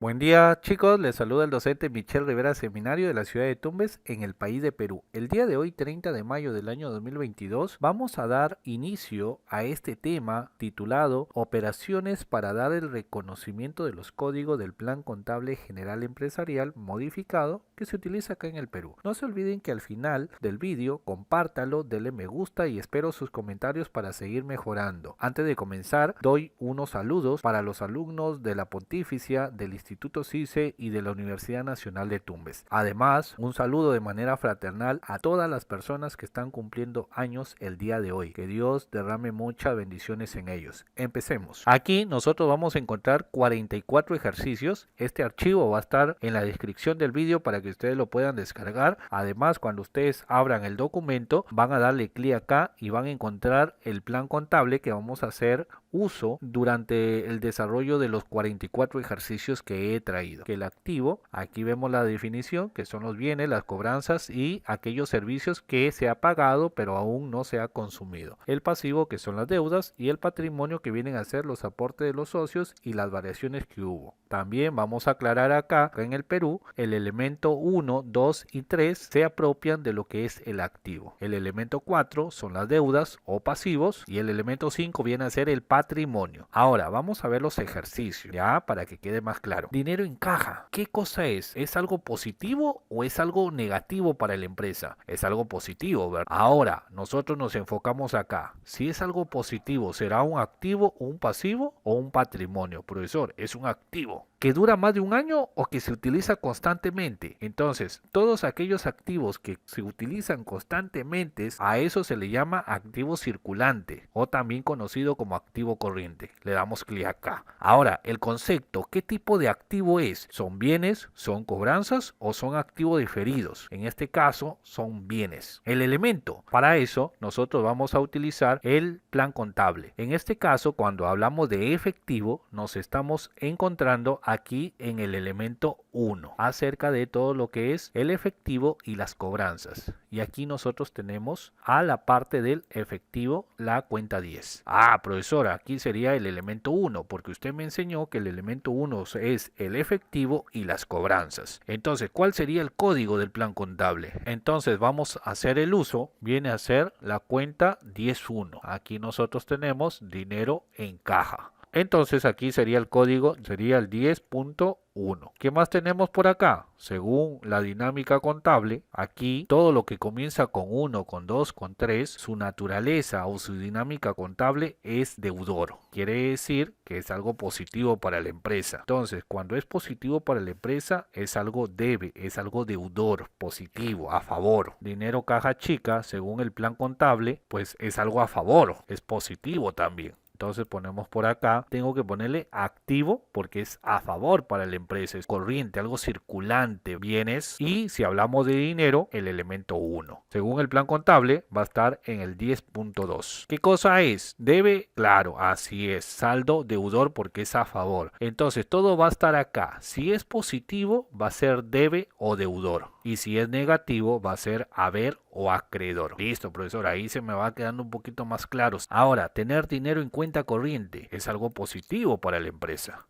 Buen día chicos, les saluda el docente Michel Rivera Seminario de la ciudad de Tumbes en el país de Perú. El día de hoy, 30 de mayo del año 2022, vamos a dar inicio a este tema titulado Operaciones para dar el reconocimiento de los códigos del Plan Contable General Empresarial modificado que se utiliza acá en el Perú. No se olviden que al final del vídeo compártalo, denle me gusta y espero sus comentarios para seguir mejorando. Antes de comenzar, doy unos saludos para los alumnos de la Pontificia del Instituto CICE y de la Universidad Nacional de Tumbes. Además, un saludo de manera fraternal a todas las personas que están cumpliendo años el día de hoy. Que Dios derrame muchas bendiciones en ellos. Empecemos. Aquí nosotros vamos a encontrar 44 ejercicios. Este archivo va a estar en la descripción del vídeo para que ustedes lo puedan descargar. Además, cuando ustedes abran el documento, van a darle clic acá y van a encontrar el plan contable que vamos a hacer uso durante el desarrollo de los 44 ejercicios que he traído. Que el activo, aquí vemos la definición, que son los bienes, las cobranzas y aquellos servicios que se ha pagado pero aún no se ha consumido. El pasivo, que son las deudas, y el patrimonio, que vienen a ser los aportes de los socios y las variaciones que hubo. También vamos a aclarar acá en el Perú, el elemento 1, 2 y 3 se apropian de lo que es el activo. El elemento 4 son las deudas o pasivos y el elemento 5 viene a ser el patrimonio. Ahora vamos a ver los ejercicios, ya, para que quede más claro. Dinero en caja, ¿qué cosa es? ¿Es algo positivo o es algo negativo para la empresa? Es algo positivo, ¿verdad? Ahora nosotros nos enfocamos acá. Si es algo positivo, ¿será un activo, un pasivo o un patrimonio? Profesor, es un activo. ¿Que dura más de un año o que se utiliza constantemente? Entonces, todos aquellos activos que se utilizan constantemente, a eso se le llama activo circulante o también conocido como activo corriente. Le damos clic acá. Ahora, el concepto, ¿qué tipo de activo es? ¿Son bienes, son cobranzas o son activos diferidos? En este caso, son bienes. El elemento, para eso nosotros vamos a utilizar el plan contable. En este caso, cuando hablamos de efectivo, nos estamos encontrando aquí en el elemento 1 acerca de todo lo que es el efectivo y las cobranzas. Y aquí nosotros tenemos a la parte del efectivo la cuenta 10. Profesora, aquí sería el elemento 1 porque usted me enseñó que el elemento 1 es el efectivo y las cobranzas. Entonces, ¿cuál sería el código del plan contable? Entonces vamos a hacer el uso, viene a ser la cuenta 10.1. Aquí nosotros tenemos dinero en caja. Entonces aquí sería el código, sería el 10.1. ¿Qué más tenemos por acá? Según la dinámica contable, aquí todo lo que comienza con 1, con 2, con 3, su naturaleza o su dinámica contable es deudor. Quiere decir que es algo positivo para la empresa. Entonces, cuando es positivo para la empresa, es algo debe, es algo deudor, positivo, a favor. Dinero caja chica, según el plan contable, pues es algo a favor, es positivo también. Entonces ponemos por acá, tengo que ponerle activo porque es a favor para la empresa, es corriente, algo circulante, bienes. Y si hablamos de dinero, el elemento 1. Según el plan contable, va a estar en el 10.2. ¿Qué cosa es? Debe, claro, así es, saldo deudor porque es a favor. Entonces todo va a estar acá. Si es positivo, va a ser debe o deudor. Y si es negativo, va a ser haber o acreedor. Listo, profesor, ahí se me va quedando un poquito más claro. Ahora, tener dinero en cuenta corriente es algo positivo para la empresa.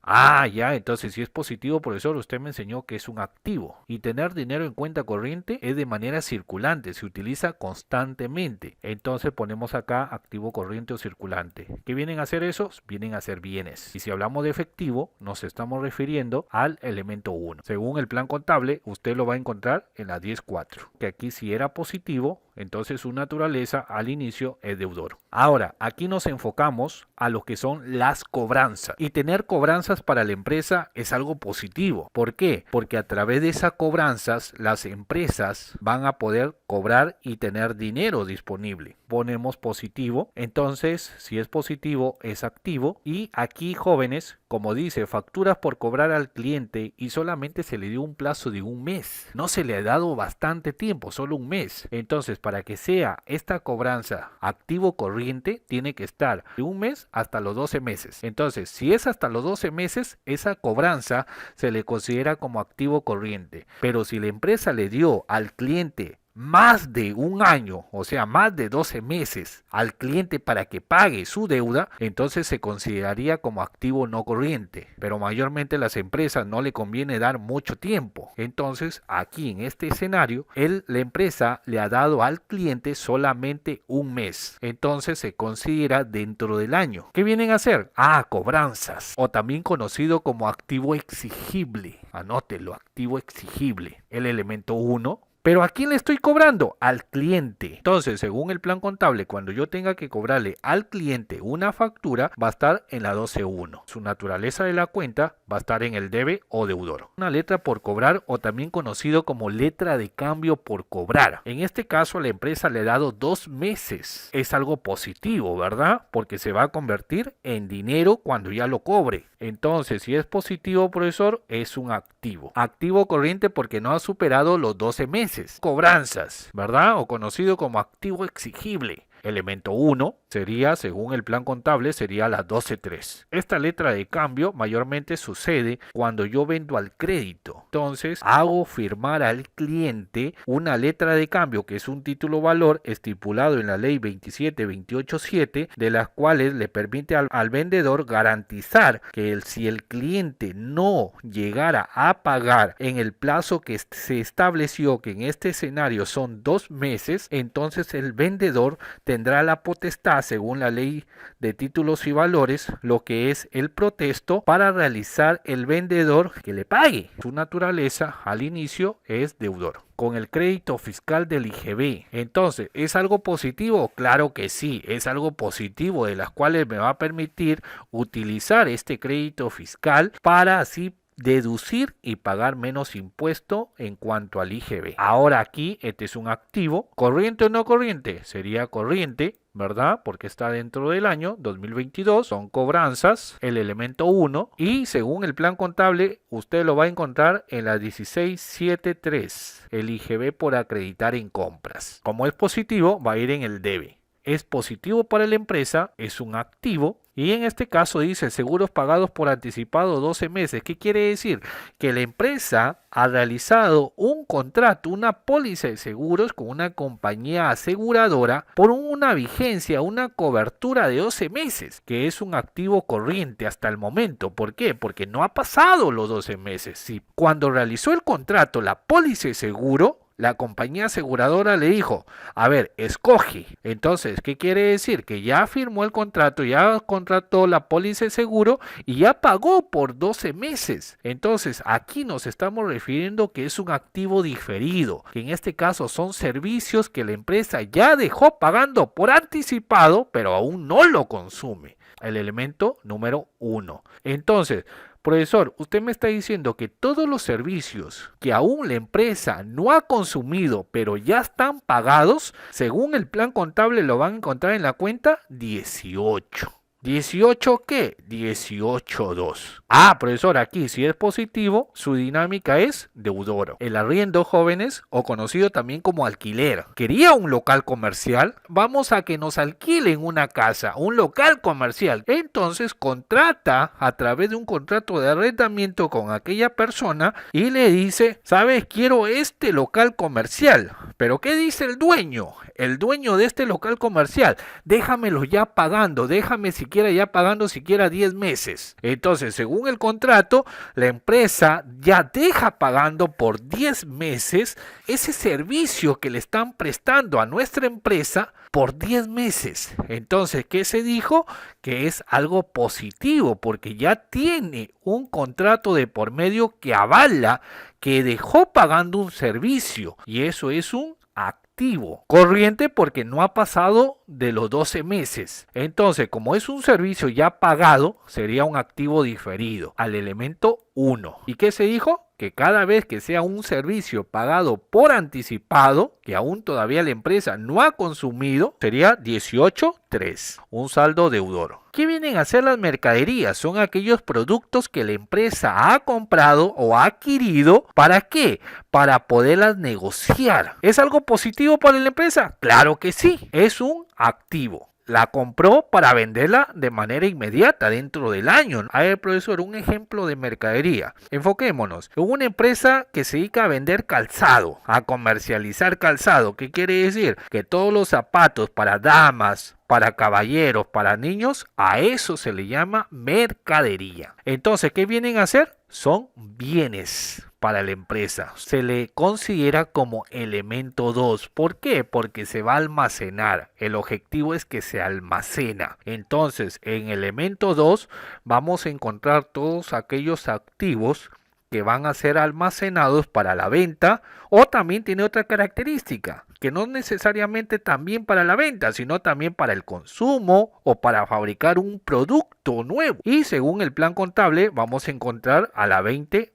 Ya, entonces si es positivo, profesor, usted me enseñó que es un activo. Y tener dinero en cuenta corriente es de manera circulante, se utiliza constantemente. Entonces ponemos acá activo corriente o circulante. ¿Qué vienen a hacer esos? Vienen a ser bienes. Y si hablamos de efectivo, nos estamos refiriendo al elemento 1. Según el plan contable, usted lo va a encontrar en la 10.4. Que aquí si era positivo, entonces su naturaleza al inicio es deudor. Ahora, aquí nos enfocamos a lo que son las cobranzas. Y tener cobranzas para la empresa es algo positivo. ¿Por qué? Porque a través de esas cobranzas, las empresas van a poder cobrar y tener dinero disponible. Ponemos positivo, entonces si es positivo es activo. Y aquí, jóvenes, como dice, facturas por cobrar al cliente y solamente se le dio un plazo de un mes. No se le ha dado bastante tiempo, solo un mes. Entonces, para que sea esta cobranza activo corriente, tiene que estar de un mes hasta los 12 meses. Entonces, si es hasta los 12 meses, esa cobranza se le considera como activo corriente. Pero si la empresa le dio al cliente más de un año, o sea, más de 12 meses al cliente para que pague su deuda, entonces se consideraría como activo no corriente. Pero mayormente a las empresas no le conviene dar mucho tiempo. Entonces, aquí en este escenario, la empresa le ha dado al cliente solamente un mes. Entonces se considera dentro del año. ¿Qué vienen a hacer? Cobranzas, o también conocido como activo exigible. Anótelo, activo exigible. El elemento 1. ¿Pero a quién le estoy cobrando? Al cliente. Entonces, según el plan contable, cuando yo tenga que cobrarle al cliente una factura, va a estar en la 12.1. Su naturaleza de la cuenta va a estar en el debe o deudor. Una letra por cobrar, o también conocido como letra de cambio por cobrar. En este caso, la empresa le ha dado 2 meses. Es algo positivo, ¿verdad? Porque se va a convertir en dinero cuando ya lo cobre. Entonces, si es positivo, profesor, es un activo. Activo corriente porque no ha superado los 12 meses. Cobranzas, ¿verdad? O conocido como activo exigible. Elemento 1 sería, según el plan contable, sería la 12.3. Esta letra de cambio mayormente sucede cuando yo vendo al crédito. Entonces, hago firmar al cliente una letra de cambio, que es un título valor estipulado en la ley 27.28.7, de las cuales le permite al vendedor garantizar que si el cliente no llegara a pagar en el plazo que se estableció, que en este escenario son 2 meses, entonces el vendedor tendrá la potestad, según la ley de títulos y valores, lo que es el protesto, para realizar el vendedor que le pague. Su naturaleza al inicio es deudor. Con el crédito fiscal del IGB. Entonces, ¿es algo positivo? Claro que sí, es algo positivo, de las cuales me va a permitir utilizar este crédito fiscal para así deducir y pagar menos impuesto en cuanto al IGB. Ahora aquí este es un activo, corriente o no corriente, sería corriente, ¿verdad? Porque está dentro del año 2022, son cobranzas, el elemento 1, y según el plan contable usted lo va a encontrar en la 16.7.3, el IGB por acreditar en compras. Como es positivo, va a ir en el debe. Es positivo para la empresa, es un activo, y en este caso dice seguros pagados por anticipado 12 meses. ¿Qué quiere decir? Que la empresa ha realizado un contrato, una póliza de seguros con una compañía aseguradora por una vigencia, una cobertura de 12 meses, que es un activo corriente hasta el momento. ¿Por qué? Porque no ha pasado los 12 meses. Si cuando realizó el contrato, la póliza de seguro, la compañía aseguradora le dijo, a ver, escoge. Entonces, ¿qué quiere decir? Que ya firmó el contrato, ya contrató la póliza de seguro y ya pagó por 12 meses. Entonces, aquí nos estamos refiriendo que es un activo diferido, que en este caso son servicios que la empresa ya dejó pagando por anticipado, pero aún no lo consume. El elemento número 1. Entonces, profesor, usted me está diciendo que todos los servicios que aún la empresa no ha consumido, pero ya están pagados, según el plan contable lo van a encontrar en la cuenta 18. ¿18 qué? 18.2. Profesor, aquí si es positivo, su dinámica es deudor. El arriendo, jóvenes, o conocido también como alquiler. ¿Quería un local comercial? Vamos a que nos alquilen una casa, un local comercial. Entonces contrata a través de un contrato de arrendamiento con aquella persona y le dice, ¿sabes? Quiero este local comercial. ¿Pero qué dice el dueño? El dueño de este local comercial, déjamelo ya pagando, déjame siquiera ya pagando siquiera 10 meses. Entonces, según el contrato, la empresa ya deja pagando por 10 meses ese servicio que le están prestando a nuestra empresa por 10 meses. Entonces, ¿qué se dijo? Que es algo positivo porque ya tiene un contrato de por medio que avala que dejó pagando un servicio y eso es un activo. Corriente porque no ha pasado de los 12 meses. Entonces, como es un servicio ya pagado, sería un activo diferido al elemento 1. ¿Y qué se dijo? Que cada vez que sea un servicio pagado por anticipado, que aún todavía la empresa no ha consumido, sería 18.3, un saldo deudor. ¿Qué vienen a ser las mercaderías? Son aquellos productos que la empresa ha comprado o ha adquirido. ¿Para qué? Para poderlas negociar. ¿Es algo positivo para la empresa? Claro que sí, es un activo. la compró para venderla de manera inmediata dentro del año. A ver, profesor, un ejemplo de mercadería. Enfoquémonos. Una empresa que se dedica a vender calzado, a comercializar calzado. ¿Qué quiere decir? Que todos los zapatos para damas, para caballeros, para niños, a eso se le llama mercadería. Entonces, ¿qué vienen a hacer? Son bienes para la empresa. Se le considera como elemento 2. ¿Por qué? Porque se va a almacenar. El objetivo es que se almacena. Entonces, en elemento 2 vamos a encontrar todos aquellos activos que van a ser almacenados para la venta, o también tiene otra característica, que no necesariamente también para la venta, sino también para el consumo o para fabricar un producto nuevo. Y según el plan contable vamos a encontrar a la 21.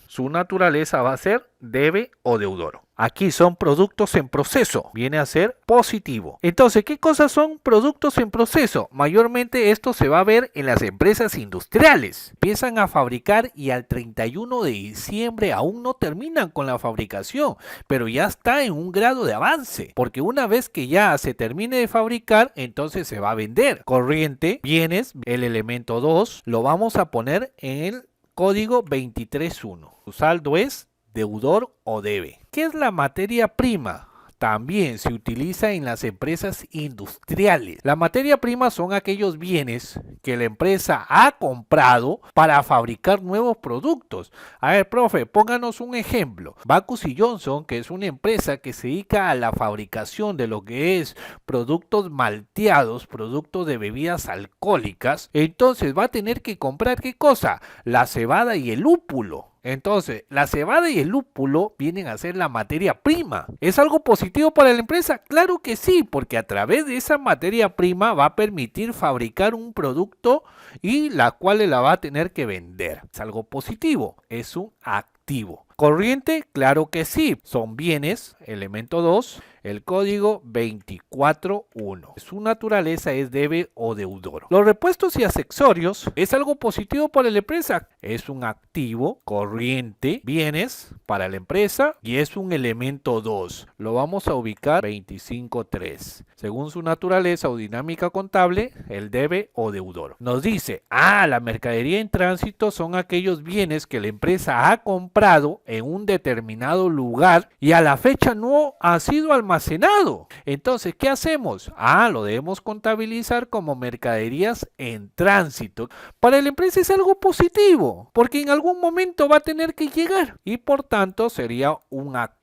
Su naturaleza va a ser debe o deudor. Aquí son productos en proceso, viene a ser positivo. Entonces, ¿qué cosas son productos en proceso? Mayormente esto se va a ver en las empresas industriales. Empiezan a fabricar y al 31 de diciembre aún no terminan con la fabricación, pero ya está en un grado de avance, porque una vez que ya se termine de fabricar, entonces se va a vender. Corriente, bienes, el elemento 2, lo vamos a poner en el código 23.1. Su saldo es deudor o debe. ¿Qué es la materia prima? También se utiliza en las empresas industriales. La materia prima son aquellos bienes que la empresa ha comprado para fabricar nuevos productos. A ver, profe, pónganos un ejemplo. Backus y Johnson, que es una empresa que se dedica a la fabricación de lo que es productos malteados, productos de bebidas alcohólicas, entonces va a tener que comprar ¿qué cosa? La cebada y el lúpulo. Entonces, la cebada y el lúpulo vienen a ser la materia prima. ¿Es algo positivo para la empresa? Claro que sí, porque a través de esa materia prima va a permitir fabricar un producto y la cual la va a tener que vender. Es algo positivo, es un activo. Corriente, claro que sí, son bienes, elemento 2, el código 24.1. Su naturaleza es debe o deudor. Los repuestos y accesorios es algo positivo para la empresa. Es un activo, corriente, bienes para la empresa y es un elemento 2. Lo vamos a ubicar 25.3. Según su naturaleza o dinámica contable, el debe o deudor. Nos dice, la mercadería en tránsito son aquellos bienes que la empresa ha comprado en un determinado lugar y a la fecha no ha sido almacenado. Entonces, ¿qué hacemos? Lo debemos contabilizar como mercaderías en tránsito. Para la empresa es algo positivo, porque en algún momento va a tener que llegar y por tanto sería un activo.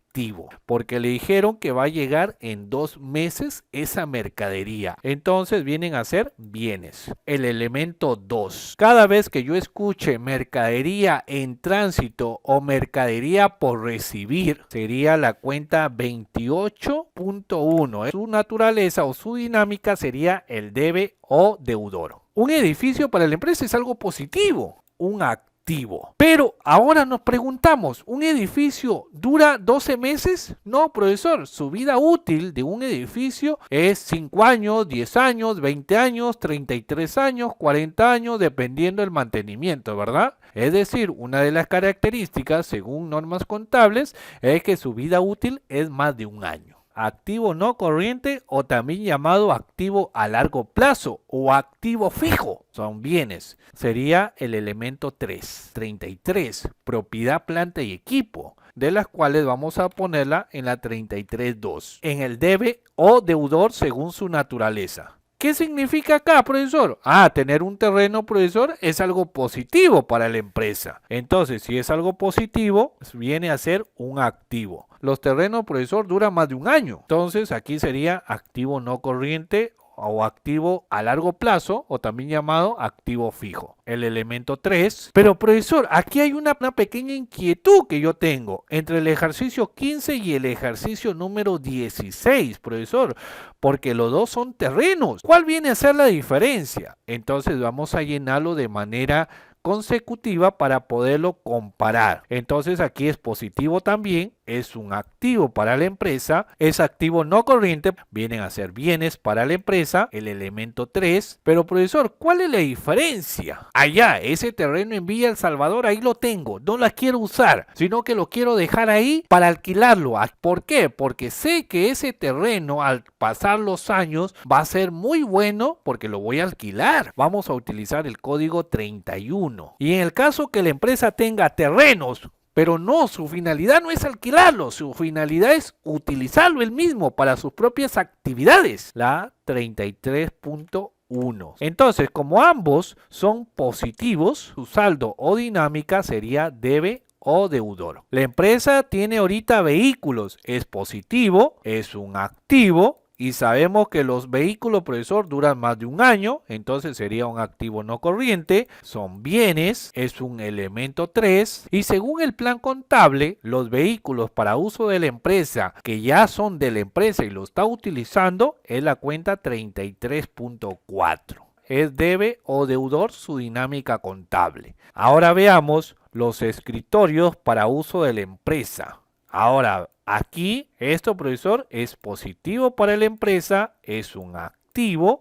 Porque le dijeron que va a llegar en 2 meses esa mercadería. Entonces vienen a ser bienes. El elemento 2. Cada vez que yo escuche mercadería en tránsito o mercadería por recibir, sería la cuenta 28.1. Su naturaleza o su dinámica sería el debe o deudor. Un edificio para la empresa es algo positivo, un activo. Pero ahora nos preguntamos, ¿un edificio dura 12 meses? No, profesor, su vida útil de un edificio es 5 años, 10 años, 20 años, 33 años, 40 años, dependiendo del mantenimiento, ¿verdad? Es decir, una de las características, según normas contables, es que su vida útil es más de un año. Activo no corriente o también llamado activo a largo plazo o activo fijo. Son bienes. Sería el elemento 3. 33. Propiedad, planta y equipo, de las cuales vamos a ponerla en la 33.2. En el debe o deudor según su naturaleza. ¿Qué significa acá, profesor? Tener un terreno, profesor, es algo positivo para la empresa. Entonces, si es algo positivo, viene a ser un activo. Los terrenos, profesor, duran más de un año. Entonces, aquí sería activo no corriente o activo a largo plazo o también llamado activo fijo. El elemento 3. Pero profesor, aquí hay una pequeña inquietud que yo tengo entre el ejercicio 15 y el ejercicio número 16, profesor, porque los dos son terrenos. ¿Cuál viene a ser la diferencia? Entonces vamos a llenarlo de manera consecutiva para poderlo comparar. Entonces aquí es positivo también es un activo para la empresa, es activo no corriente, vienen a ser bienes para la empresa, el elemento 3. Pero profesor, ¿cuál es la diferencia? Allá, ese terreno en Villa El Salvador, ahí lo tengo, no la quiero usar, sino que lo quiero dejar ahí para alquilarlo. ¿Por qué? Porque sé que ese terreno al pasar los años va a ser muy bueno porque lo voy a alquilar. Vamos a utilizar el código 31. Y en el caso que la empresa tenga terrenos, pero no, su finalidad no es alquilarlo, su finalidad es utilizarlo él mismo para sus propias actividades. La 33.1. Entonces, como ambos son positivos, su saldo o dinámica sería debe o deudor. La empresa tiene ahorita vehículos, es positivo, es un activo. Y sabemos que los vehículos, profesor, duran más de un año, entonces sería un activo no corriente. Son bienes, es un elemento 3. Y según el plan contable, los vehículos para uso de la empresa, que ya son de la empresa y lo está utilizando, es la cuenta 33.4. Es debe o deudor su dinámica contable. Ahora veamos los escritorios para uso de la empresa. Ahora, aquí, esto, profesor, es positivo para la empresa, es un activo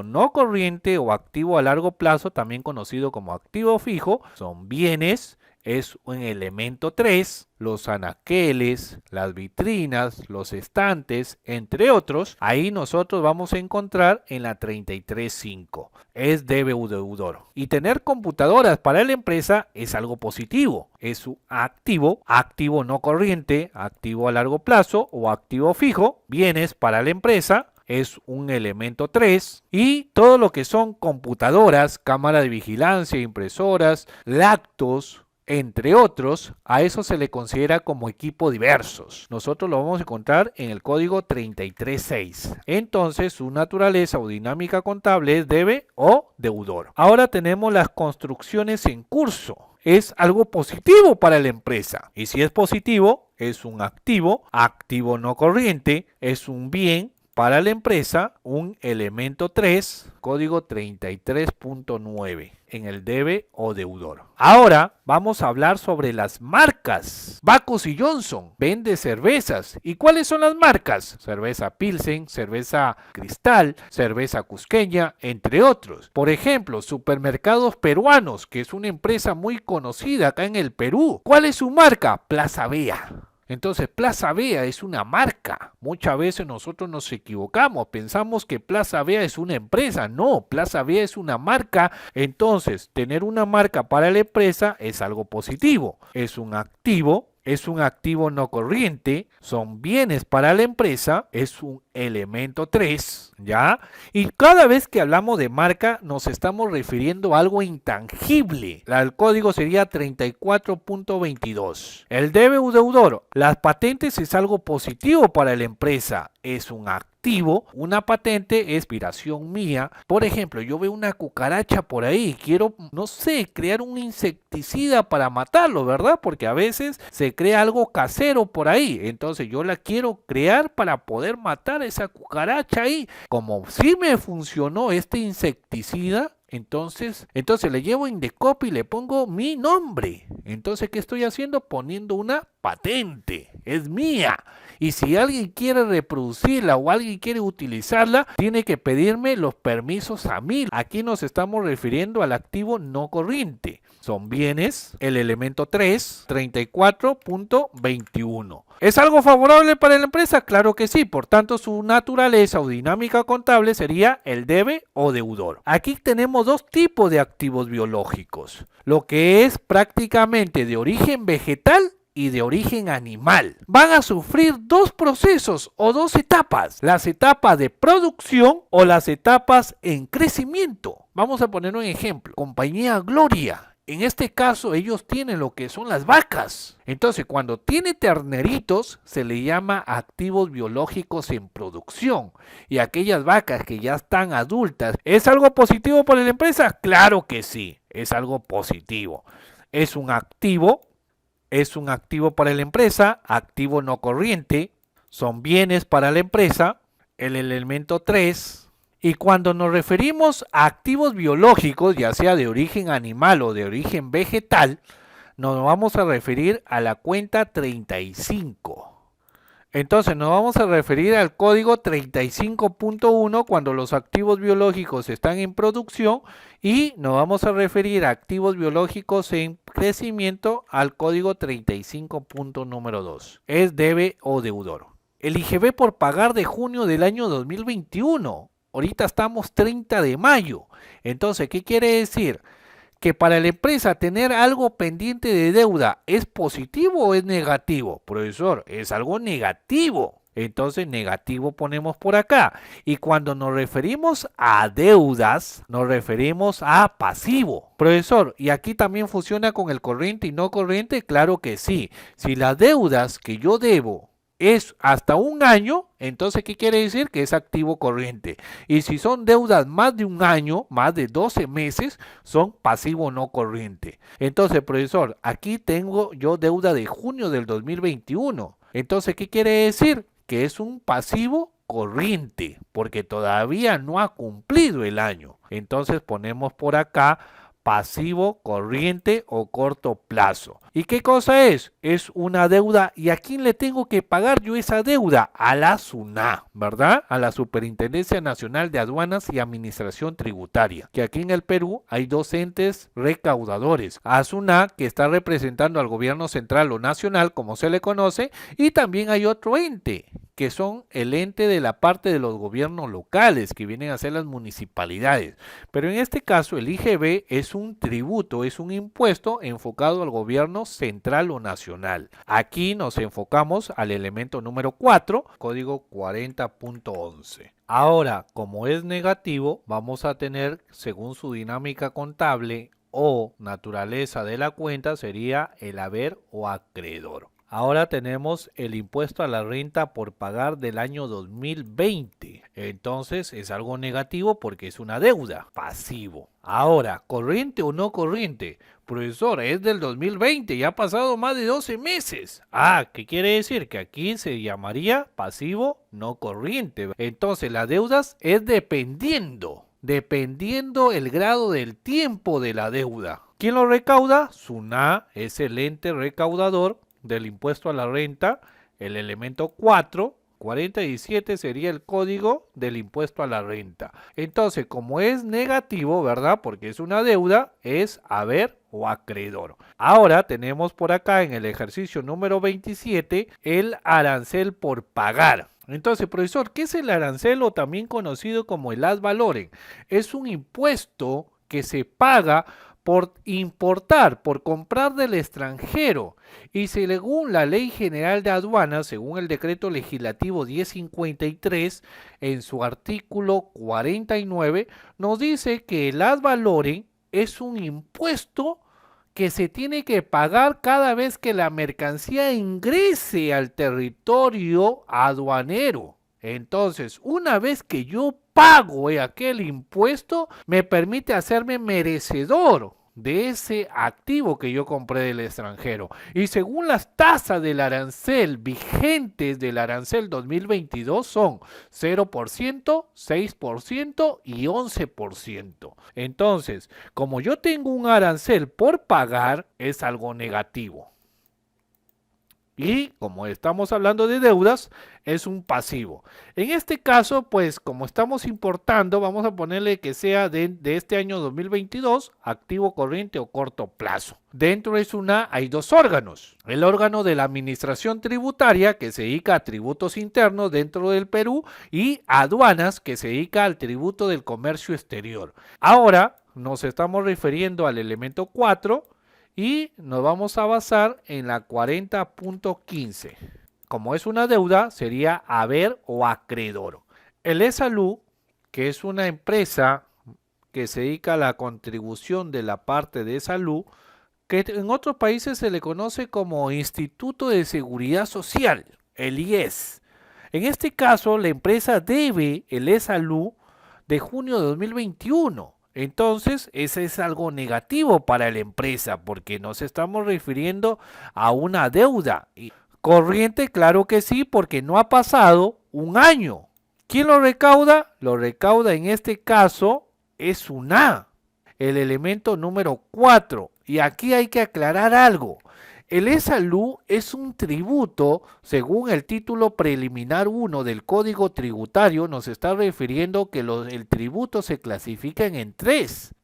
no corriente o activo a largo plazo, también conocido como activo fijo, son bienes, es un elemento 3, los anaqueles, las vitrinas, los estantes, entre otros, ahí nosotros vamos a encontrar en la 33.5, es debe o deudor. Y tener computadoras para la empresa es algo positivo, es un activo no corriente, activo a largo plazo o activo fijo, bienes para la empresa, es un elemento 3 y todo lo que son computadoras, cámara de vigilancia, impresoras, lactos, entre otros, a eso se le considera como equipo diversos. Nosotros lo vamos a encontrar en el código 33.6. Entonces, su naturaleza o dinámica contable es debe o deudor. Ahora tenemos las construcciones en curso. Es algo positivo para la empresa. Y si es positivo, es un activo no corriente, es un bien para la empresa, un elemento 3, código 33.9, en el debe o deudor. Ahora vamos a hablar sobre las marcas. Backus y Johnson vende cervezas. ¿Y cuáles son las marcas? Cerveza Pilsen, cerveza Cristal, cerveza Cusqueña, entre otros. Por ejemplo, Supermercados Peruanos, que es una empresa muy conocida acá en el Perú. ¿Cuál es su marca? Plaza Vea. Entonces, Plaza Vea es una marca. Muchas veces nosotros nos equivocamos, pensamos que Plaza Vea es una empresa. No, Plaza Vea es una marca. Entonces, tener una marca para la empresa es algo positivo. Es un activo no corriente, son bienes para la empresa, es un elemento 3, ¿ya? Y cada vez que hablamos de marca nos estamos refiriendo a algo intangible. El código sería 34.22. El debe o deudor, las patentes es algo positivo para la empresa, es un activo. Una patente es inspiración mía. Por ejemplo, yo veo una cucaracha por ahí, quiero, no sé, crear un insecticida para matarlo, ¿verdad? Porque a veces se crea algo casero por ahí, entonces yo la quiero crear para poder matar a esa cucaracha ahí. Como si me funcionó este insecticida, entonces le llevo Indecopy y le pongo mi nombre. Entonces, ¿qué estoy haciendo? Poniendo una patente. Es mía. Y si alguien quiere reproducirla o alguien quiere utilizarla, tiene que pedirme los permisos a mí. Aquí nos estamos refiriendo al activo no corriente. Son bienes, el elemento 3, 34.21. ¿Es algo favorable para la empresa? Claro que sí. Por tanto, su naturaleza o dinámica contable sería el debe o deudor. Aquí tenemos dos tipos de activos biológicos. Lo que es prácticamente de origen vegetal y de origen animal. Van a sufrir dos procesos o dos etapas. Las etapas de producción o las etapas en crecimiento. Vamos a poner un ejemplo. Compañía Gloria. En este caso ellos tienen lo que son las vacas. Entonces cuando tiene terneritos se le llama activos biológicos en producción. Y aquellas vacas que ya están adultas, ¿es algo positivo para la empresa? Claro que sí, es algo positivo. Es un activo para la empresa, activo no corriente, son bienes para la empresa, el elemento 3. Y cuando nos referimos a activos biológicos, ya sea de origen animal o de origen vegetal, nos vamos a referir a la cuenta 35. Entonces nos vamos a referir al código 35.1 cuando los activos biológicos están en producción y nos vamos a referir a activos biológicos en crecimiento al código 35. Número 2. Es debe o deudor. El IGB por pagar de junio del año 2021. Ahorita estamos 30 de mayo. Entonces, ¿qué quiere decir? Que para la empresa tener algo pendiente de deuda, ¿es positivo o es negativo? Profesor, es algo negativo. Entonces negativo ponemos por acá. Y cuando nos referimos a deudas, nos referimos a pasivo. Profesor, ¿y aquí también funciona con el corriente y no corriente? Claro que sí. Si las deudas que yo debo es hasta un año, entonces ¿qué quiere decir? Que es activo corriente. Y si son deudas más de un año, más de 12 meses, son pasivo no corriente. Entonces, profesor, aquí tengo yo deuda de junio del 2021. Entonces, ¿qué quiere decir? Que es un pasivo corriente, porque todavía no ha cumplido el año. Entonces ponemos por acá pasivo, corriente o corto plazo. ¿Y qué cosa es? Es una deuda. ¿Y a quién le tengo que pagar yo esa deuda? A la SUNA, ¿verdad? A la Superintendencia Nacional de Aduanas y Administración Tributaria. Que aquí en el Perú hay dos entes recaudadores. A SUNA, que está representando al gobierno central o nacional, como se le conoce, y también hay otro ente, que son el ente de la parte de los gobiernos locales, que vienen a ser las municipalidades. Pero en este caso el IGB es un tributo, es un impuesto enfocado al gobierno central o nacional. Aquí nos enfocamos al elemento número 4, código 40.11. Ahora, como es negativo, vamos a tener, según su dinámica contable o naturaleza de la cuenta, sería el haber o acreedor. Ahora tenemos el impuesto a la renta por pagar del año 2020. Entonces es algo negativo porque es una deuda, pasivo. Ahora, ¿corriente o no corriente? Profesor, es del 2020, ya ha pasado más de 12 meses. ¿Qué quiere decir? Que aquí se llamaría pasivo no corriente. Entonces las deudas es dependiendo el grado del tiempo de la deuda. ¿Quién lo recauda? SUNA es el ente recaudador del impuesto a la renta. El elemento 47 sería el código del impuesto a la renta. Entonces, como es negativo, ¿verdad? Porque es una deuda, es haber o acreedor. Ahora tenemos por acá en el ejercicio número 27 el arancel por pagar. Entonces, profesor, ¿qué es el arancel o también conocido como el ad valorem? Es un impuesto que se paga por importar, por comprar del extranjero. Y según la Ley General de Aduanas, según el Decreto Legislativo 1053, en su artículo 49, nos dice que el ad valorem es un impuesto que se tiene que pagar cada vez que la mercancía ingrese al territorio aduanero. Entonces, una vez que yo pago aquel impuesto, me permite hacerme merecedor de ese activo que yo compré del extranjero. Y según las tasas del arancel vigentes del arancel 2022 son 0%, 6% y 11%. Entonces, como yo tengo un arancel por pagar, es algo negativo. Y como estamos hablando de deudas, es un pasivo. En este caso, pues como estamos importando, vamos a ponerle que sea de este año 2022, activo corriente o corto plazo. Dentro de SUNA hay dos órganos. El órgano de la administración tributaria, que se dedica a tributos internos dentro del Perú, y aduanas, que se dedica al tributo del comercio exterior. Ahora nos estamos refiriendo al elemento 4, y nos vamos a basar en la 40.15. Como es una deuda, sería haber o acreedor. El ESALU, que es una empresa que se dedica a la contribución de la parte de salud, que en otros países se le conoce como Instituto de Seguridad Social, el IES. En este caso, la empresa debe el ESALU de junio de 2021. Entonces, ese es algo negativo para la empresa porque nos estamos refiriendo a una deuda. Corriente, claro que sí, porque no ha pasado un año. ¿Quién lo recauda? Lo recauda en este caso es SUNA. el elemento número 4. Y aquí hay que aclarar algo. El ESALU es un tributo, según el título preliminar 1 del Código Tributario, nos está refiriendo que el tributo se clasifica en tres,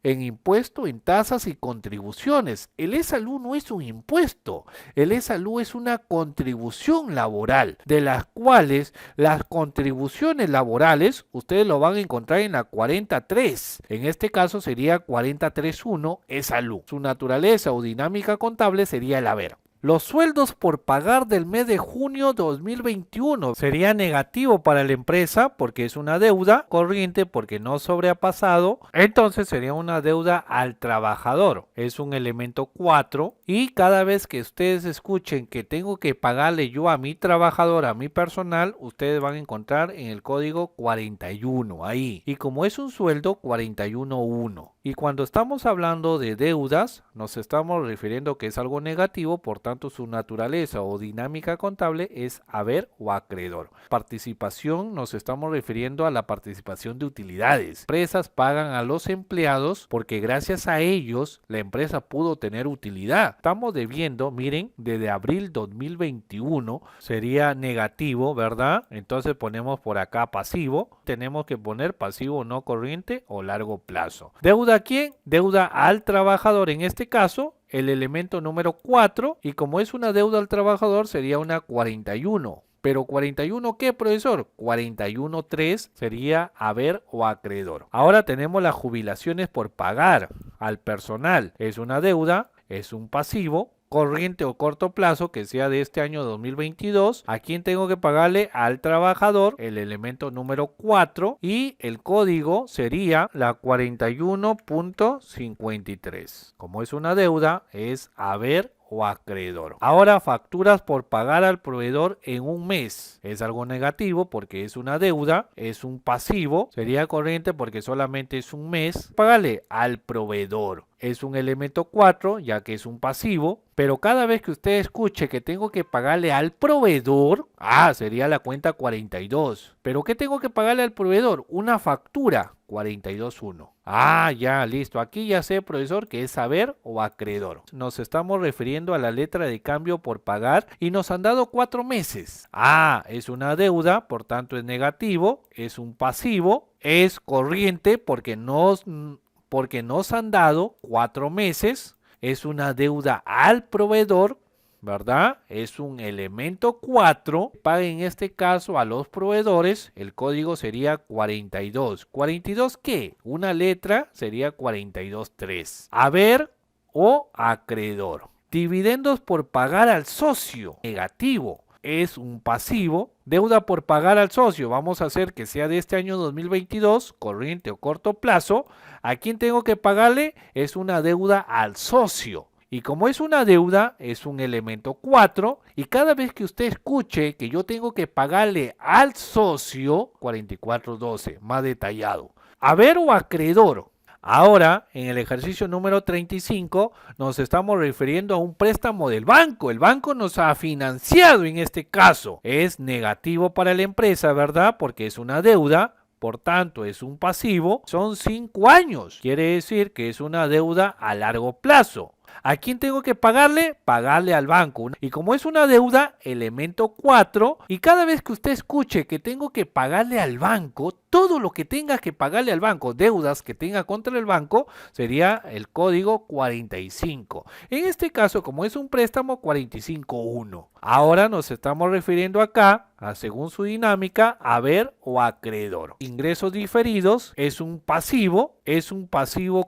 en impuesto, en tasas y contribuciones. El ESALU no es un impuesto, el ESALU es una contribución laboral, de las cuales las contribuciones laborales ustedes lo van a encontrar en la 43, en este caso sería 43.1 ESALU. Su naturaleza o dinámica contable sería el haber. Los sueldos por pagar del mes de junio 2021 sería negativo para la empresa porque es una deuda corriente porque no sobrepasado, entonces sería una deuda al trabajador, es un elemento 4 y cada vez que ustedes escuchen que tengo que pagarle yo a mi trabajador, a mi personal, ustedes van a encontrar en el código 41 ahí, y como es un sueldo 41.1. Y cuando estamos hablando de deudas, nos estamos refiriendo que es algo negativo, por tanto su naturaleza o dinámica contable es haber o acreedor. Participación, nos estamos refiriendo a la participación de utilidades. Empresas pagan a los empleados porque gracias a ellos la empresa pudo tener utilidad. Estamos debiendo, miren, desde abril 2021 sería negativo, ¿verdad? Entonces ponemos por acá pasivo. Tenemos que poner pasivo no corriente o largo plazo. Deuda ¿a quién? Deuda al trabajador, en este caso el elemento número 4, y como es una deuda al trabajador sería una 41. Pero 41 ¿qué, profesor? 41.3 sería haber o acreedor. Ahora tenemos las jubilaciones por pagar al personal. Es una deuda, es un pasivo corriente o corto plazo que sea de este año 2022. ¿A quién tengo que pagarle? Al trabajador, el elemento número 4, y el código sería la 41.53. Como es una deuda, es haber o acreedor. Ahora, facturas por pagar al proveedor en un mes. Es algo negativo porque es una deuda, es un pasivo, sería corriente porque solamente es un mes. Págale al proveedor. Es un elemento 4, ya que es un pasivo, pero cada vez que usted escuche que tengo que pagarle al proveedor, sería la cuenta 42. ¿Pero qué tengo que pagarle al proveedor? Una factura, 42.1. Ya, listo. Aquí ya sé, profesor, que es haber o acreedor. Nos estamos refiriendo a la letra de cambio por pagar y nos han dado 4 meses. Es una deuda, por tanto es negativo, es un pasivo, es corriente porque nos han dado 4 meses, es una deuda al proveedor, ¿verdad? Es un elemento 4, paga en este caso a los proveedores, el código sería 42. ¿42 qué? Una letra sería 42.3. Haber o acreedor. Dividendos por pagar al socio, negativo. Es un pasivo. Deuda por pagar al socio, vamos a hacer que sea de este año 2022, corriente o corto plazo. ¿A quién tengo que pagarle? Es una deuda al socio. Y como es una deuda, es un elemento 4. Y cada vez que usted escuche que yo tengo que pagarle al socio, 44.12, más detallado. Haber o acreedor. Ahora, en el ejercicio número 35, nos estamos refiriendo a un préstamo del banco. El banco nos ha financiado en este caso. Es negativo para la empresa, ¿verdad? Porque es una deuda, por tanto es un pasivo. Son 5 años. Quiere decir que es una deuda a largo plazo. ¿A quién tengo que pagarle? Pagarle al banco. Y como es una deuda, elemento 4, y cada vez que usted escuche que tengo que pagarle al banco, todo lo que tenga que pagarle al banco, deudas que tenga contra el banco, sería el código 45. En este caso, como es un préstamo, 45.1. Ahora nos estamos refiriendo acá, según su dinámica, haber o acreedor. Ingresos diferidos es un pasivo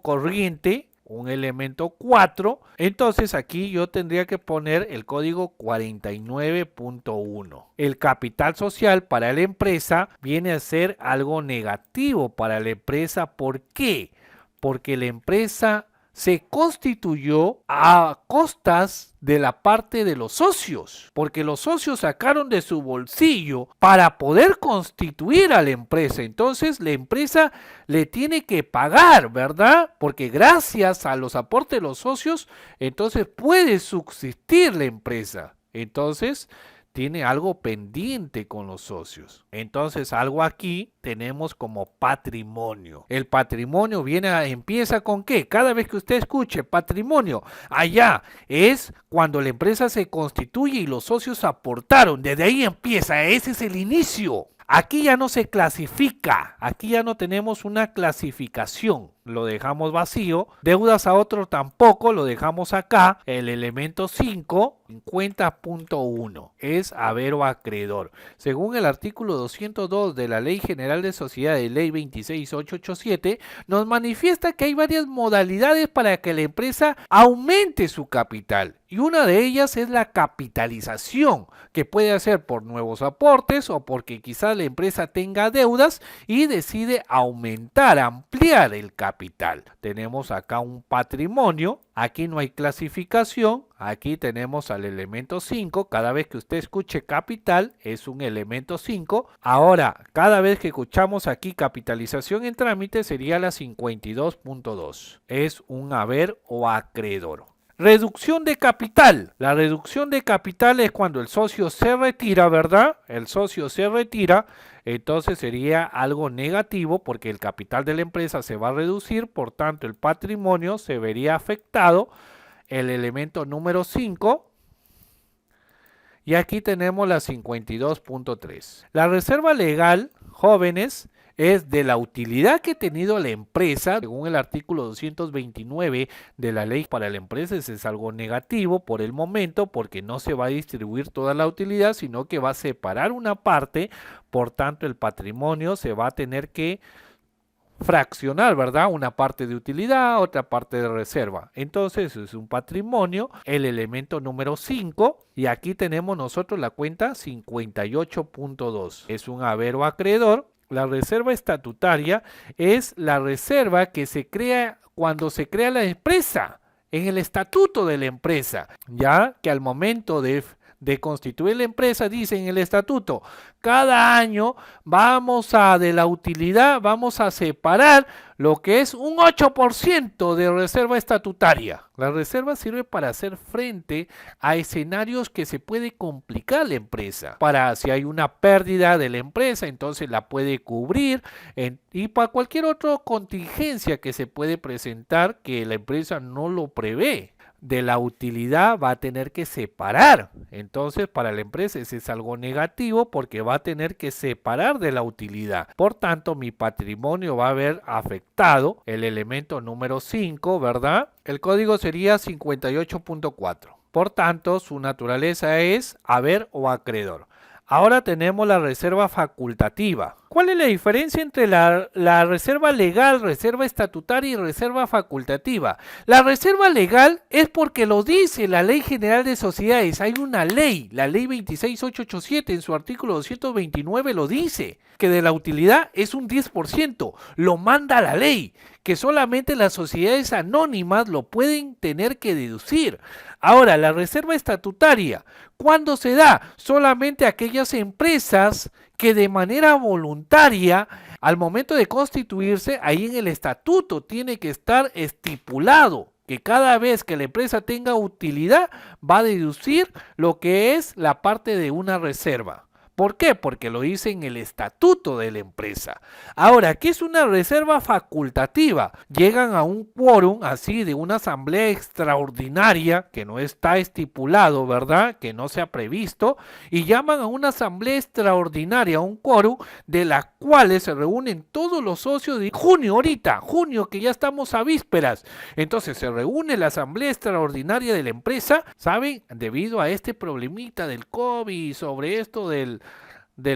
corriente, un elemento 4, entonces aquí yo tendría que poner el código 49.1. El capital social para la empresa viene a ser algo negativo para la empresa. ¿Por qué? Porque la empresa se constituyó a costas de la parte de los socios, porque los socios sacaron de su bolsillo para poder constituir a la empresa. Entonces la empresa le tiene que pagar, ¿verdad? Porque gracias a los aportes de los socios, entonces puede subsistir la empresa. Entonces tiene algo pendiente con los socios. Entonces algo aquí tenemos como patrimonio. El patrimonio empieza con ¿qué? Cada vez que usted escuche patrimonio, allá es cuando la empresa se constituye y los socios aportaron. Desde ahí empieza, ese es el inicio. Aquí ya no se clasifica, aquí ya no tenemos una clasificación, lo dejamos vacío. Deudas a otro tampoco, lo dejamos acá. El elemento 5, 50.1, es haber o acreedor. Según el artículo 202 de la Ley General de Sociedades, Ley 26887, nos manifiesta que hay varias modalidades para que la empresa aumente su capital. Y una de ellas es la capitalización, que puede hacer por nuevos aportes o porque quizás la empresa tenga deudas y decide aumentar, ampliar el capital. Tenemos acá un patrimonio, aquí no hay clasificación, aquí tenemos al elemento 5, cada vez que usted escuche capital es un elemento 5. Ahora, cada vez que escuchamos aquí capitalización en trámite sería la 52.2, es un haber o acreedor. Reducción de capital. La reducción de capital es cuando el socio se retira, ¿verdad? El socio se retira, entonces sería algo negativo porque el capital de la empresa se va a reducir, por tanto el patrimonio se vería afectado. El elemento número 5. Y aquí tenemos la 52.3. La reserva legal, jóvenes, es de la utilidad que ha tenido la empresa, según el artículo 229 de la ley para la empresa. Es algo negativo por el momento porque no se va a distribuir toda la utilidad, sino que va a separar una parte, por tanto el patrimonio se va a tener que fraccionar, ¿verdad? Una parte de utilidad, otra parte de reserva. Entonces es un patrimonio, el elemento número 5, y aquí tenemos nosotros la cuenta 58.2. Es un haber o acreedor. La reserva estatutaria es la reserva que se crea cuando se crea la empresa, en el estatuto de la empresa, ya que al momento de constituir la empresa dice en el estatuto, cada año de la utilidad vamos a separar lo que es un 8% de reserva estatutaria. La reserva sirve para hacer frente a escenarios que se puede complicar la empresa. Para si hay una pérdida de la empresa, entonces la puede cubrir y para cualquier otra contingencia que se puede presentar que la empresa no lo prevé. De la utilidad va a tener que separar. Entonces para la empresa ese es algo negativo porque va a tener que separar de la utilidad. Por tanto mi patrimonio va a haber afectado el elemento número 5, ¿verdad? El código sería 58.4. Por tanto su naturaleza es haber o acreedor. Ahora tenemos la reserva facultativa. ¿Cuál es la diferencia entre la reserva legal, reserva estatutaria y reserva facultativa? La reserva legal es porque lo dice la Ley General de Sociedades. Hay una ley, la Ley 26887, en su artículo 229 lo dice, que de la utilidad es un 10%. Lo manda la ley, que solamente las sociedades anónimas lo pueden tener que deducir. Ahora, la reserva estatutaria, ¿cuándo se da? Solamente aquellas empresas que de manera voluntaria, al momento de constituirse, ahí en el estatuto tiene que estar estipulado que cada vez que la empresa tenga utilidad va a deducir lo que es la parte de una reserva. ¿Por qué? Porque lo dice en el estatuto de la empresa. Ahora, ¿qué es una reserva facultativa? Llegan a un quórum así de una asamblea extraordinaria que no está estipulado, ¿verdad? Que no se ha previsto, y llaman a una asamblea extraordinaria, un quórum de las cuales se reúnen todos los socios de junio, junio que ya estamos a vísperas. Entonces se reúne la asamblea extraordinaria de la empresa, ¿saben? Debido a este problemita del COVID, sobre esto del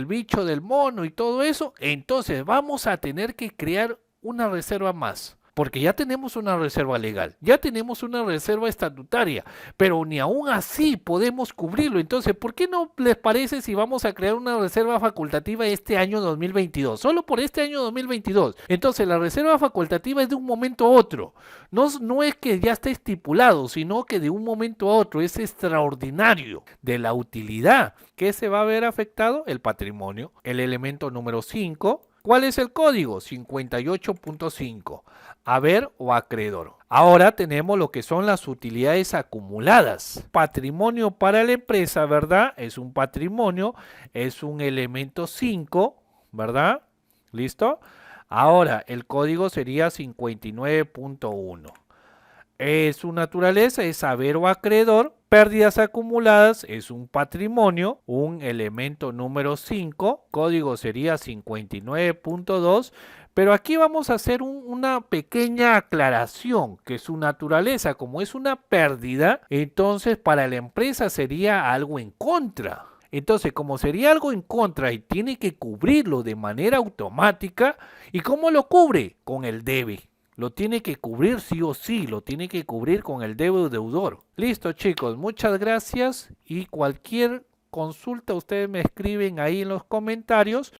bicho del mono y todo eso, entonces vamos a tener que crear una reserva más, porque ya tenemos una reserva legal, ya tenemos una reserva estatutaria, pero ni aún así podemos cubrirlo. Entonces, ¿por qué no les parece si vamos a crear una reserva facultativa este año 2022? Solo por este año 2022. Entonces, la reserva facultativa es de un momento a otro. No es que ya esté estipulado, sino que de un momento a otro es extraordinario. De la utilidad, ¿qué se va a ver afectado? El patrimonio. El elemento número 5. ¿Cuál es el código? 58.5. Haber o acreedor. Ahora tenemos lo que son las utilidades acumuladas. Patrimonio para la empresa, ¿verdad? Es un patrimonio, es un elemento 5, ¿verdad? ¿Listo? Ahora, el código sería 59.1. Su naturaleza es haber o acreedor. Pérdidas acumuladas es un patrimonio, un elemento número 5, código sería 59.2, pero aquí vamos a hacer una pequeña aclaración, que su naturaleza, como es una pérdida, entonces para la empresa sería algo en contra. Entonces, como sería algo en contra y tiene que cubrirlo de manera automática, ¿y cómo lo cubre? Con el debe. Lo tiene que cubrir sí o sí, lo tiene que cubrir con el debe o deudor. Listo, chicos, muchas gracias y cualquier consulta ustedes me escriben ahí en los comentarios